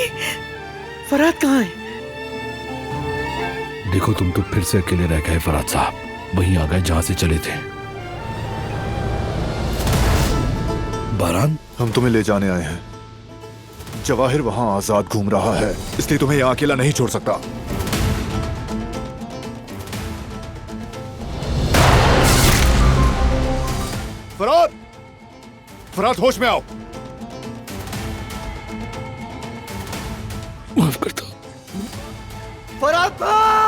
नहीं, फराद कहाँ है? देखो तुम तो फिर से अकेले रह गए फराद साहब, वहीं आ गए जहां से चले थे। बारान, हम तुम्हें ले जाने आए हैं। जवाहिर वहां आजाद घूम रहा है, इसलिए तुम्हें यहां अकेला नहीं छोड़ सकता। फराद, फराद होश में आओ। माफ करता। फराद भाई!